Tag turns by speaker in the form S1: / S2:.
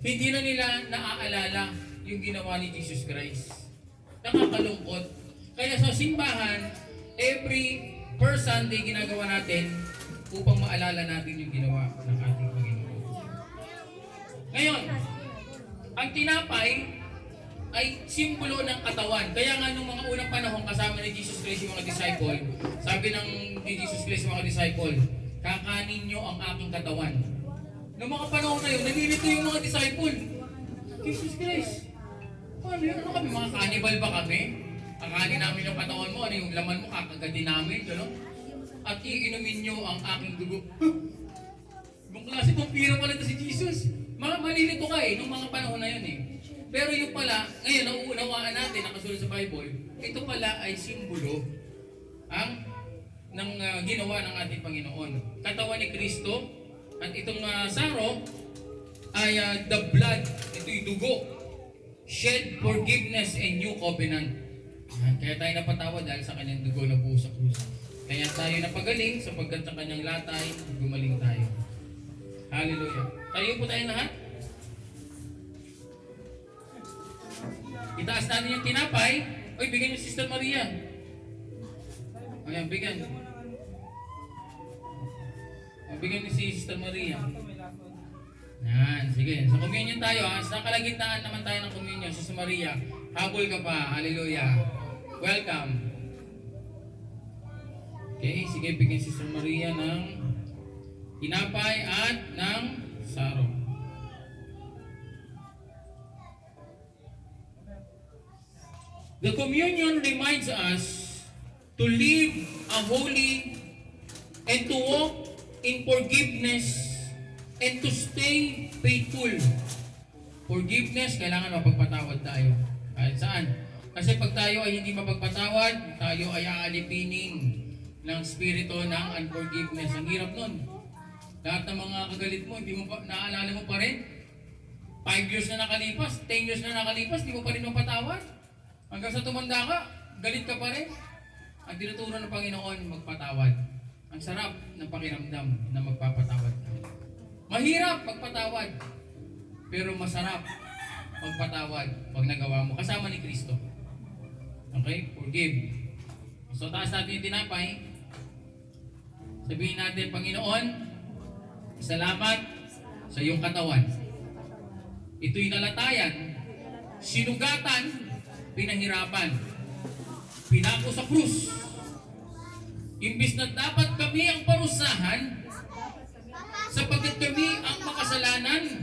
S1: Hindi na nila naaalala yung ginawa ni Jesus Christ. Nakakalungkot. Kaya sa simbahan, every first Sunday ginagawa natin upang maalala natin yung ginawa ng ating Panginoon. Ngayon, ang tinapay ay simbolo ng katawan. Kaya nga nung mga unang panahon kasama ni Jesus Christ yung mga disciple, sabi ni Jesus Christ yung mga disciple, kakanin nyo ang aking katawan. Noong mga panahon na yun, nalilito yung mga disciple. Jesus Christ, paano yun? Ano kami? Mga cannibal ba kami? Kakanin namin yung katawan mo, ano yung laman mo, kakagatin namin, gano'n? At iinumin nyo ang aking dugo. Ibang klase vampiro pala ito si Jesus. Malilito ka noong mga panahon na yun Pero yung pala, ngayon, nauunawaan natin, nakasulat sa Bible, ito pala ay simbolo ng ginawa ng ating Panginoon. Katawan ni Kristo, at itong saro ay the blood, ito'y dugo, shed forgiveness and new covenant. Kaya tayo napatawad dahil sa kanyang dugo na buo sa krus. Kaya tayo napagaling sapagkat sa kanyang latay, gumaling tayo. Hallelujah. Tayo po tayo lahat. Itaas natin yung tinapay. Oy, bigyan niyo Sister Maria. Ayan, bigyan. Bigyan niyo si Sister Maria. Yan, sige. Sa communion tayo Sa kalagitnaan naman tayo ng communion. Sister Maria, habol ka pa. Hallelujah. Welcome. Okay, sige. Bigyan si Sister Maria ng tinapay at ng saro. The communion reminds us to live a holy and to walk in forgiveness and to stay faithful. Forgiveness, kailangan mapagpatawad tayo. Kahit saan. Kasi pag tayo ay hindi mapagpatawad, tayo ay aalipinin ng spirito ng unforgiveness. Ang hirap nun. Lahat ng mga kagalit mo, hindi mo pa, naaalala mo pa rin. 5 years na nakalipas, 10 years na nakalipas, hindi mo pa rin mapatawad. Hanggang sa tumanda ka, galit ka pa rin. Ang tinuturo ng Panginoon, magpatawad. Ang sarap ng pakiramdam na magpapatawad ka. Mahirap magpatawad, pero masarap magpatawad pag nagawa mo. Kasama ni Kristo. Okay? Forgive. So, taas natin yung tinapay. Sabihin natin, Panginoon, salamat sa iyong katawan. Ito'y nalatayan, sinugatan, pinahirapan, pinako sa krus. Imbis na dapat kami ang parusahan, sapagkat kami ang makasalanan,